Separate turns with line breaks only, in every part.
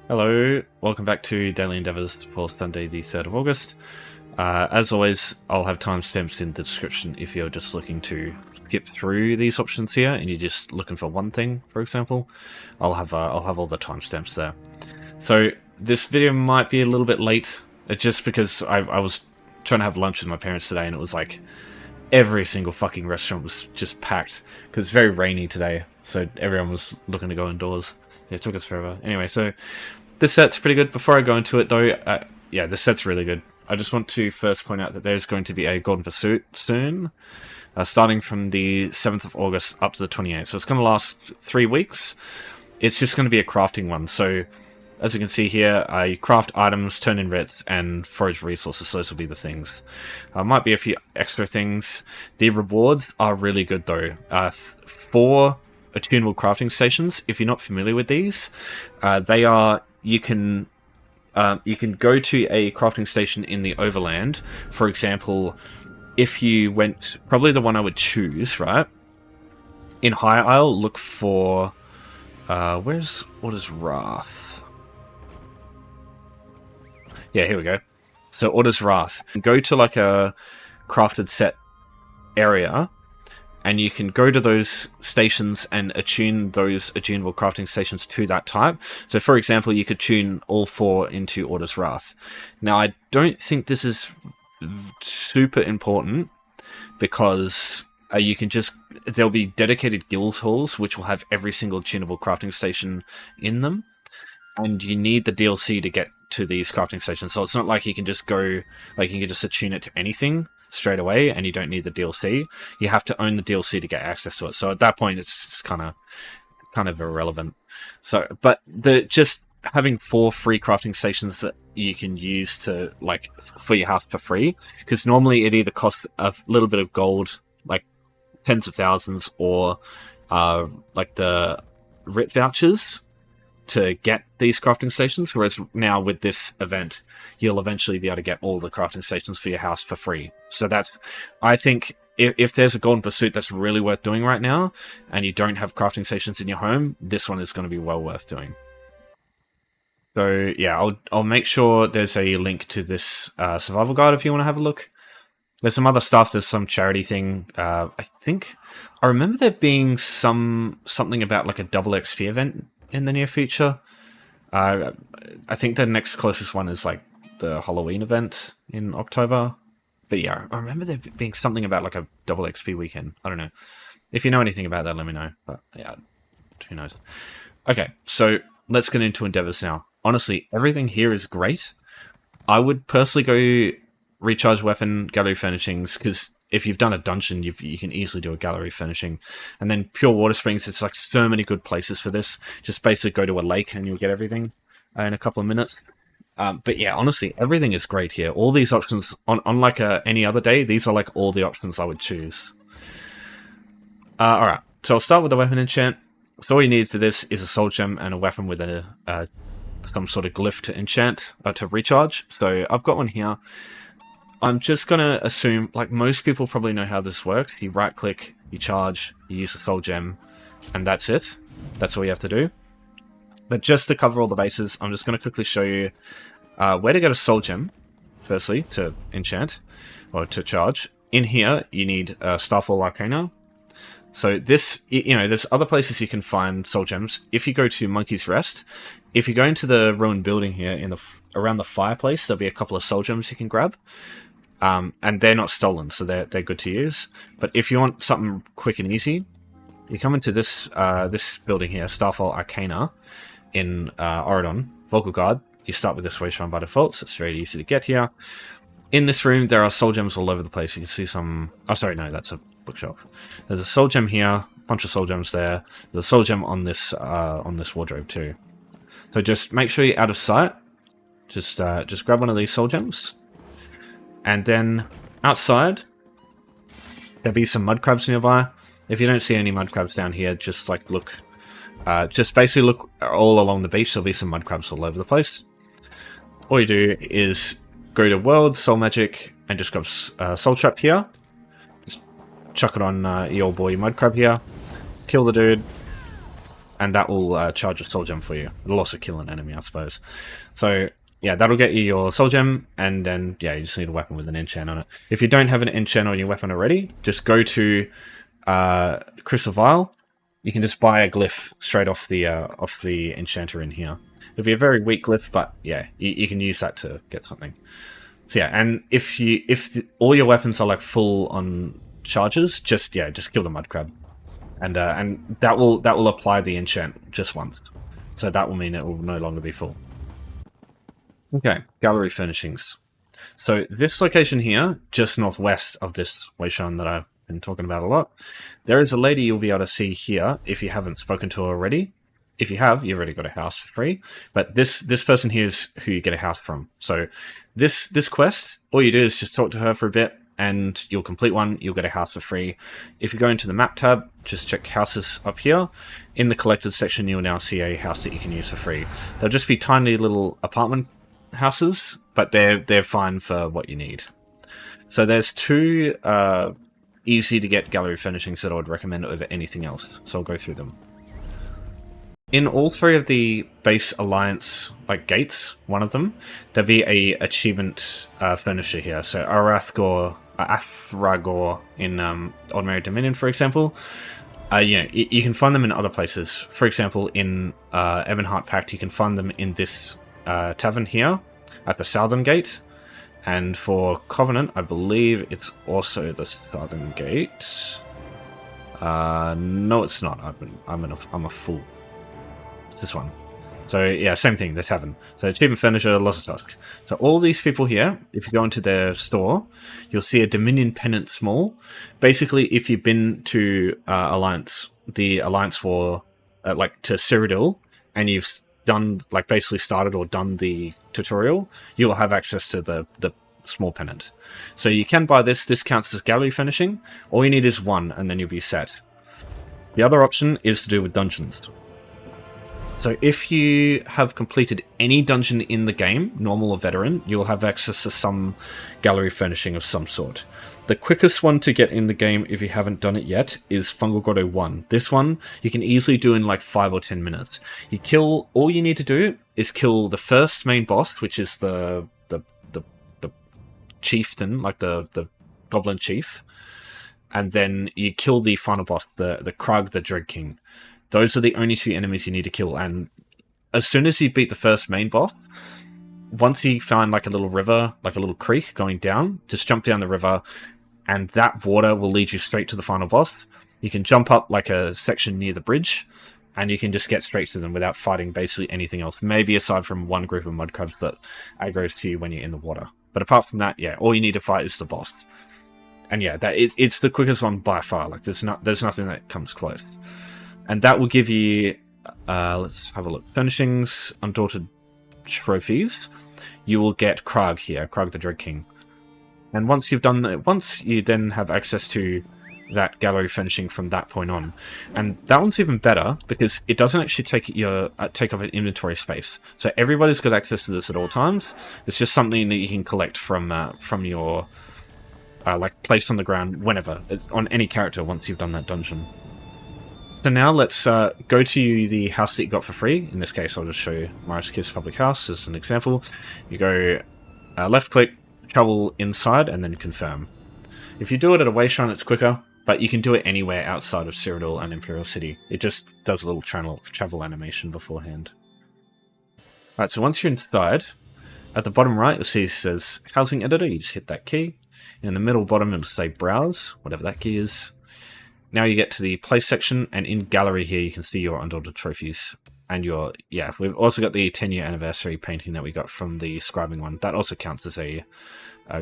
Hello, welcome back to Daily Endeavours for Sunday the 3rd of August. As always, I'll have timestamps in the description if you're just looking to skip through these options here and you're just looking for one thing, for example. I'll have all the timestamps there. So this video might be a little bit late, just because I was trying to have lunch with my parents today and it was like every single fucking restaurant was just packed because it's very rainy today, so everyone was looking to go indoors. It took us forever. Anyway, so this set's pretty good. Before I go into it, though, yeah, this set's really good. I just want to first point out that there's going to be a Golden Pursuit soon, starting from the 7th of August up to the 28th. So it's going to last 3 weeks. It's just going to be a crafting one. So, as you can see here, you craft items, turn in writs, and forage resources. So those will be the things. Might be a few extra things. The rewards are really good, though. 4 attunable crafting stations. If you're not familiar with these, they are you can go to a crafting station in the overland. For example, if you went, probably the one I would choose, right? In High Isle, look for where's Order's Wrath? Yeah, here we go. So Order's Wrath. Go to like a crafted set area, and you can go to those stations and attune those attunable crafting stations to that type. So, for example, you could tune all 4 into Order's Wrath. Now, I don't think this is super important because you can just... There'll be dedicated guild halls which will have every single tunable crafting station in them. And you need the DLC to get to these crafting stations. So it's not like you can just go... Like, you can just attune it to anything straight away, and you don't need the DLC. You have to own the DLC to get access to it. So at that point, it's kind of irrelevant. So, but just having 4 free crafting stations that you can use to like for your house for free, because normally it either costs a little bit of gold, like tens of thousands, or like the writ vouchers to get these crafting stations, whereas now with this event, you'll eventually be able to get all the crafting stations for your house for free. So that's, I think, if there's a Golden Pursuit that's really worth doing right now, and you don't have crafting stations in your home, this one is going to be well worth doing. So yeah, I'll make sure there's a link to this survival guide if you want to have a look. There's some other stuff. There's some charity thing. I remember there being something about like a double XP event in the near future. I think the next closest one is like the Halloween event in October. But yeah, I remember there being something about like a double XP weekend. I don't know. If you know anything about that, let me know. But yeah, who knows. Okay, so let's get into endeavors now. Honestly, everything here is great. I would personally go recharge weapon, gallery furnishings, because if you've done a dungeon, you can easily do a gallery furnishing. And then Pure Water Springs, it's like so many good places for this. Just basically go to a lake and you'll get everything in a couple of minutes. But yeah, honestly, everything is great here. All these options, on like any other day, these are like all the options I would choose. Alright, so I'll start with the weapon enchant. So all you need for this is a soul gem and a weapon with some sort of glyph to enchant, to recharge. So I've got one here. I'm just going to assume, like most people probably know how this works. You right click, you charge, you use the soul gem, and that's it. That's all you have to do. But just to cover all the bases, I'm just going to quickly show you where to get a soul gem, firstly, to enchant, or to charge. In here, you need Starfall Arcana. So this, there's other places you can find soul gems. If you go to Monkey's Rest, if you go into the ruined building here, around the fireplace, there'll be a couple of soul gems you can grab. And they're not stolen, so they're good to use. But if you want something quick and easy, you come into this building here, Starfall Arcana, in Auridon, Vocal Guard. You start with this way shrine by default, so it's very easy to get here. In this room, there are soul gems all over the place. You can see some... Oh, sorry, no, that's a bookshelf. There's a soul gem here, a bunch of soul gems there. There's a soul gem on this wardrobe too. So just make sure you're out of sight. Just grab one of these soul gems. And then outside, there'll be some mud crabs nearby. If you don't see any mud crabs down here, just like look, just basically look all along the beach. There'll be some mud crabs all over the place. All you do is go to World, Soul Magic, and just grab Soul Trap here. Just chuck it on your boy mud crab here. Kill the dude. and that will charge a soul gem for you. It'll also kill an enemy, I suppose. So yeah, that'll get you your soul gem, and then yeah, you just need a weapon with an enchant on it. If you don't have an enchant on your weapon already, just go to Crystal Vial. You can just buy a glyph straight off the enchanter in here. It'll be a very weak glyph, but yeah, you can use that to get something. So yeah, and if all your weapons are like full on charges, just kill the mud crab, and that will apply the enchant just once. So that will mean it will no longer be full. Okay, gallery furnishings. So this location here, just northwest of this wayshrine that I've been talking about a lot, there is a lady you'll be able to see here if you haven't spoken to her already. If you have, you've already got a house for free. But this person here is who you get a house from. So this quest, all you do is just talk to her for a bit, and you'll complete one, you'll get a house for free. If you go into the map tab, just check houses up here. In the collected section, you'll now see a house that you can use for free. They'll just be tiny little apartment houses, but they're fine for what you need. So there's two easy to get gallery furnishings that I would recommend over anything else. So I'll go through them. In all three of the base alliance like gates, one of them, there'll be a achievement furnisher here. So Athragor in Ordinary Dominion, for example. You can find them in other places. For example, in Ebonheart Pact, you can find them in this tavern here at the Southern Gate. And for Covenant, I believe it's also the Southern Gate. No, it's not. I'm a fool. It's this one. So yeah, same thing, the tavern. So achievement furnisher, Lozotusk. So all these people here, if you go into their store, you'll see a Dominion pennant small. Basically, if you've been to Alliance, the Alliance for like to Cyrodiil, and you've done like basically started or done the tutorial, you'll have access to the small pennant. So you can buy this. This counts as gallery finishing. All you need is one, and then you'll be set. The other option is to do with dungeons. So if you have completed any dungeon in the game, normal or veteran, you'll have access to some gallery furnishing of some sort. The quickest one to get in the game, if you haven't done it yet, is Fungal Grotto 1. This one, you can easily do in like 5 or 10 minutes. All you need to do is kill the first main boss, which is the chieftain, like the goblin chief. And then you kill the final boss, the Krug, the Dread King. Those are the only two enemies you need to kill, and as soon as you beat the first main boss, once you find like a little river, like a little creek going down, just jump down the river, and that water will lead you straight to the final boss. You can jump up like a section near the bridge, and you can just get straight to them without fighting basically anything else, maybe aside from one group of mud crabs that aggroes to you when you're in the water. But apart from that, yeah, all you need to fight is the boss. And yeah, it's the quickest one by far. Like there's nothing that comes close. And that will give you, let's have a look, furnishings, undaunted trophies. You will get Krug here, Krug the Dread King. And once you've done that, once you then have access to that gallery furnishing from that point on. And that one's even better because it doesn't actually take up an inventory space. So everybody's got access to this at all times. It's just something that you can collect from your like place on the ground whenever, on any character once you've done that dungeon. So now let's go to the house that you got for free. In this case, I'll just show you Morris Kiss Public House as an example. You go left click, travel inside, and then confirm. If you do it at a wayshrine, it's quicker, but you can do it anywhere outside of Cyrodiil and Imperial City. It just does a little travel animation beforehand. Alright, so once you're inside, at the bottom right, you'll see it says Housing Editor. You just hit that key. In the middle bottom, it'll say Browse, whatever that key is. Now you get to the place section, and in gallery here you can see your undaunted trophies. And we've also got the 10-year anniversary painting that we got from the scribing one. That also counts as a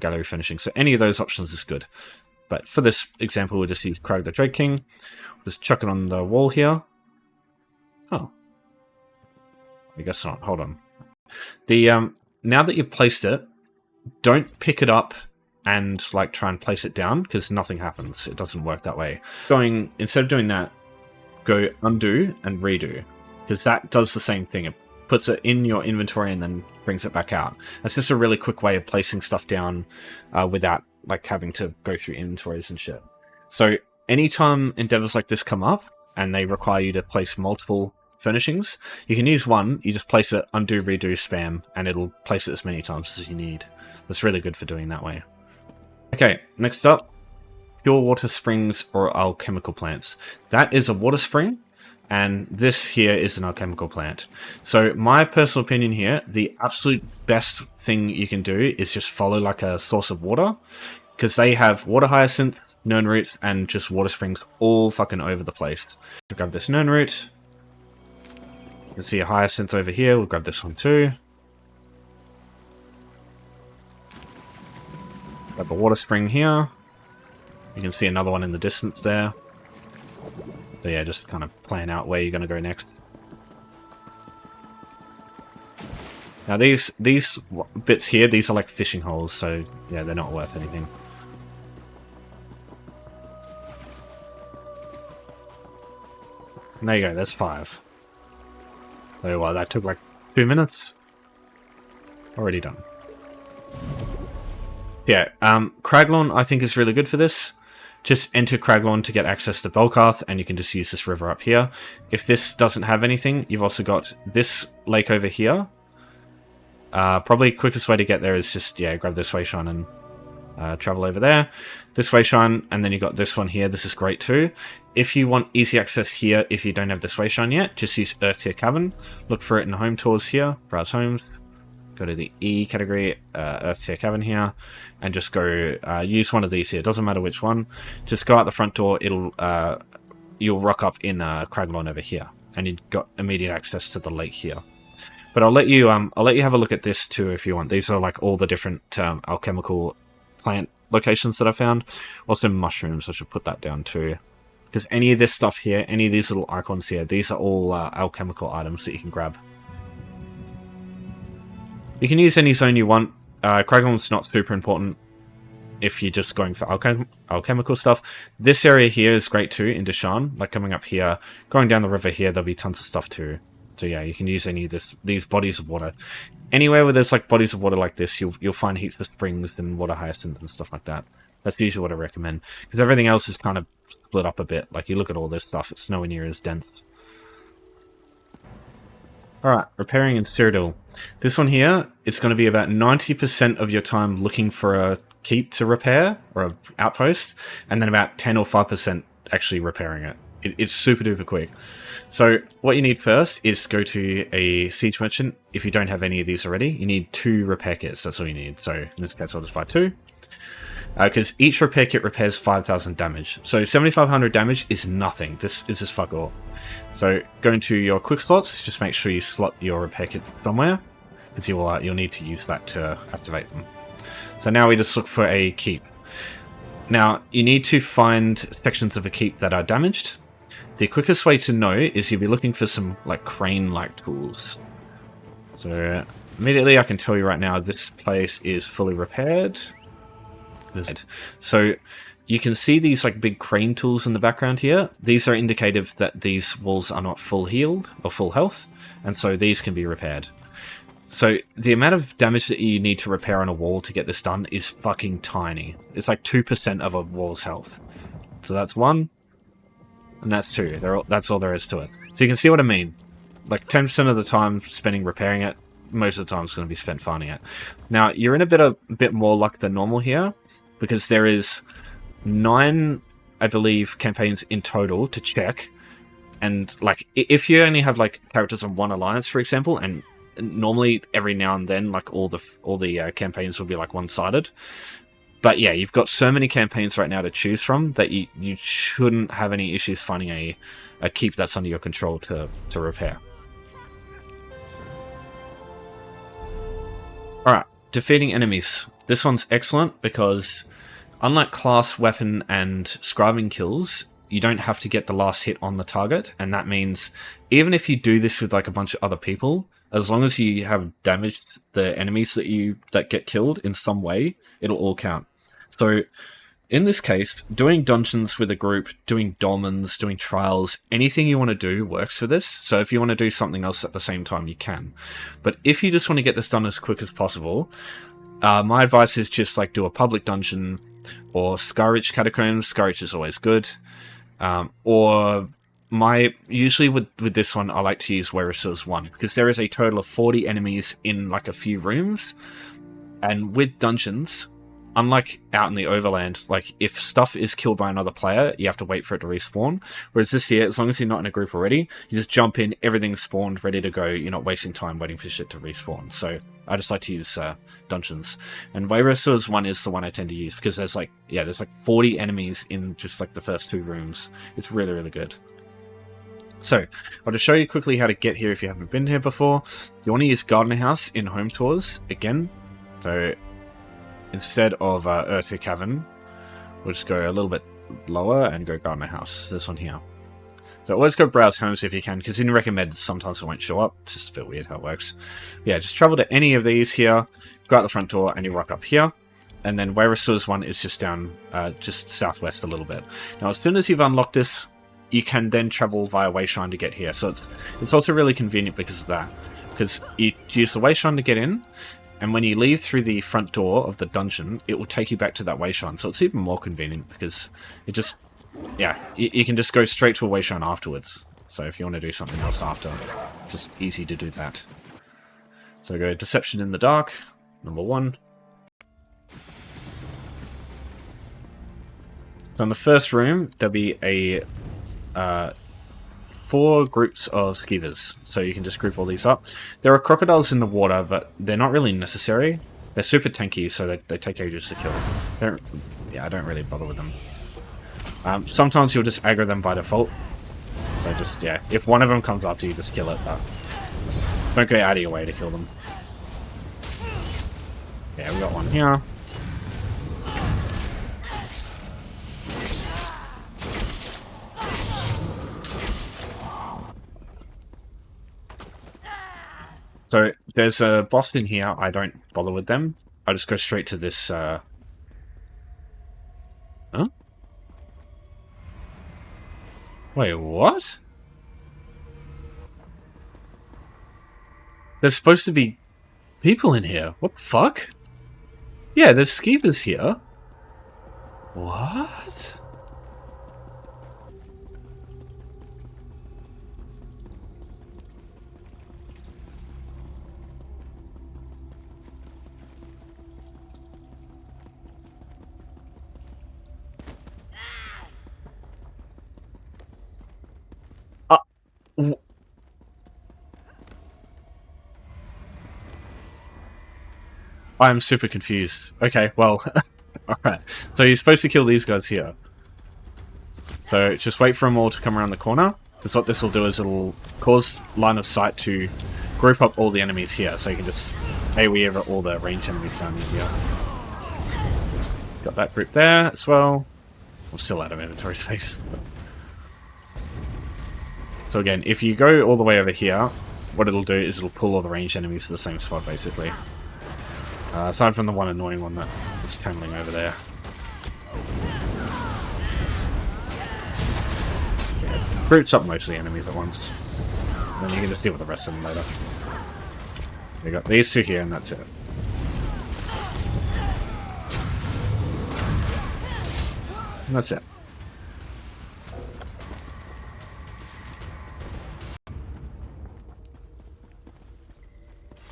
gallery finishing. So any of those options is good. But for this example, we'll just use Krug the Dread King. We'll just chuck it on the wall here. Oh. I guess not. Hold on. Now that you've placed it, don't pick it up and like try and place it down, because nothing happens. It doesn't work that way. Instead of doing that, go undo and redo, because that does the same thing. It puts it in your inventory and then brings it back out. That's just a really quick way of placing stuff down without like having to go through inventories and shit. So anytime endeavors like this come up and they require you to place multiple furnishings. You can use one, you just place it, undo, redo, spam, and it'll place it as many times as you need. That's really good for doing that way. Okay, next up, pure water springs or alchemical plants. That is a water spring, and this here is an alchemical plant. So my personal opinion here, the absolute best thing you can do is just follow like a source of water, because they have water hyacinth, nern root, and just water springs all fucking over the place. So grab this nern root. You can see a hyacinth over here. We'll grab this one too. Grab a water spring here. You can see another one in the distance there. So yeah, just kind of plan out where you're going to go next. Now these bits here, these are like fishing holes, so yeah, they're not worth anything. And there you go, there's 5. So well, that took like 2 minutes. Already done. Yeah, Craglorn I think is really good for this. Just enter Craglorn to get access to Belkarth, and you can just use this river up here. If this doesn't have anything, you've also got this lake over here. Probably quickest way to get there is just, yeah, grab this Wayshrine and travel over there. This Wayshrine, and then you got this one here. This is great too. If you want easy access here, if you don't have this Wayshrine yet, just use Earth Tier Cavern. Look for it in Home Tours here. Browse Homes. Go to the E category, Earth Tier Cavern here, and just go use one of these here. Doesn't matter which one. Just go out the front door. It'll you'll rock up in Craglorn over here, and you've got immediate access to the lake here. But I'll let you have a look at this too if you want. These are like all the different alchemical plant locations that I found. Also mushrooms. I should put that down too, because any of this stuff here, any of these little icons here, these are all alchemical items that you can grab. You can use any zone you want. Craglorn's not super important if you're just going for alchemical stuff. This area here is great too, in Deshaan. Like coming up here, going down the river here, there'll be tons of stuff too. So yeah, you can use any of these bodies of water. Anywhere where there's like bodies of water like this, you'll find heaps of springs and water hyacinth and stuff like that. That's usually what I recommend, because everything else is kind of split up a bit. Like you look at all this stuff, it's nowhere near as dense. Alright, repairing in Cyrodiil. This one here, it's going to be about 90% of your time looking for a keep to repair, or an outpost, and then about 10 or 5% actually repairing it. It's super duper quick. So what you need first is go to a siege merchant. If you don't have any of these already, you need 2 repair kits. That's all you need. So in this case, I'll just buy 2. Because each repair kit repairs 5,000 damage. So 7,500 damage is nothing. This is just fuck all. So go into your quick slots. Just make sure you slot your repair kit somewhere, because you'll need to use that to activate them. So now we just look for a keep. Now you need to find sections of a keep that are damaged. The quickest way to know is you'll be looking for some like crane-like tools. So immediately I can tell you right now this place is fully repaired. So you can see these like big crane tools in the background here. These are indicative that these walls are not full healed or full health, and so these can be repaired. So the amount of damage that you need to repair on a wall to get this done is fucking tiny. It's like 2% of a wall's health. So that's 1, and that's 2. That's all there is to it. So you can see what I mean. Like 10% of the time spending repairing it, most of the time it's going to be spent finding it. Now you're in a bit more luck than normal here, because there is 9, I believe, campaigns in total to check. And like if you only have like characters on one alliance, for example, and normally every now and then like all the campaigns will be like one-sided. But yeah, you've got so many campaigns right now to choose from that you shouldn't have any issues finding a keep that's under your control to repair. Alright, defeating enemies. This one's excellent because unlike class, weapon, and scribing kills, you don't have to get the last hit on the target, and that means even if you do this with like a bunch of other people, as long as you have damaged the enemies that get killed in some way, it'll all count. So in this case, doing dungeons with a group, doing dolmens, doing trials, anything you want to do works for this. So if you want to do something else at the same time, you can. But if you just want to get this done as quick as possible, my advice is just like do a public dungeon, or Skyreach Catacombs. Skyreach is always good. Or Usually with this one, I like to use Whereas 1 because there is a total of 40 enemies in like a few rooms, and with dungeons, unlike out in the overland, like if stuff is killed by another player, you have to wait for it to respawn. Whereas this here, as long as you're not in a group already, you just jump in, everything's spawned, ready to go. You're not wasting time waiting for shit to respawn. So I just like to use dungeons, and Whereas 1 is the one I tend to use because there's like 40 enemies in just like the first 2 rooms. It's really, really good. So, I'll just show you quickly how to get here if you haven't been here before. You want to use Gardener House in Home Tours again. So, instead of Earthy Cavern, we'll just go a little bit lower and go Gardener House. This one here. So, always go Browse Homes if you can, because in Recommended sometimes it won't show up. It's just a bit weird how it works. Yeah, just travel to any of these here, go out the front door, and you rock up here. And then Whereas 1 is just down, just southwest a little bit. Now, as soon as you've unlocked this, you can then travel via Wayshrine to get here. So it's also really convenient because of that. Because you use the Wayshrine to get in, and when you leave through the front door of the dungeon, it will take you back to that Wayshrine. So it's even more convenient because it just, yeah, you can just go straight to a Wayshrine afterwards. So if you want to do something else after, it's just easy to do that. So go Deception in the Dark, number 1. So in the first room, there'll be a 4 groups of skeevers, so you can just group all these up. There are crocodiles in the water, but they're not really necessary. They're super tanky, so they take ages to kill. I don't really bother with them. Sometimes you'll just aggro them by default. So just, yeah, if one of them comes after you, just kill it, but don't go out of your way to kill them. Yeah, we got one here. So, there's a boss in here, I don't bother with them. I just go straight to this, Huh? Wait, what? There's supposed to be people in here. What the fuck? Yeah, there's skeevers here. What? I'm super confused. Okay, well, alright. So you're supposed to kill these guys here. So just wait for them all to come around the corner. Because what this will do is it'll cause line of sight to group up all the enemies here. So you can just AoE all the range enemies down here. Got that group there as well. I'm still out of inventory space. So again, if you go all the way over here, what it'll do is it'll pull all the ranged enemies to the same spot, basically. Aside from the one annoying one that is tunneling over there. Yeah, groups up most of the enemies at once. And then you can just deal with the rest of them later. We got these 2 here, and that's it. And that's it.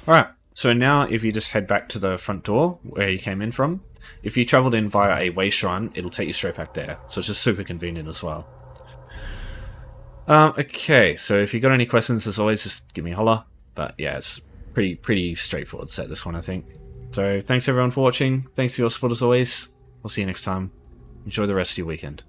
Alright, so now if you just head back to the front door where you came in from, if you travelled in via a Wayshrine, it'll take you straight back there. So it's just super convenient as well. Okay, so if you got any questions, as always, just give me a holler. But yeah, it's pretty straightforward set, this one, I think. So thanks everyone for watching. Thanks for your support as always. I'll see you next time. Enjoy the rest of your weekend.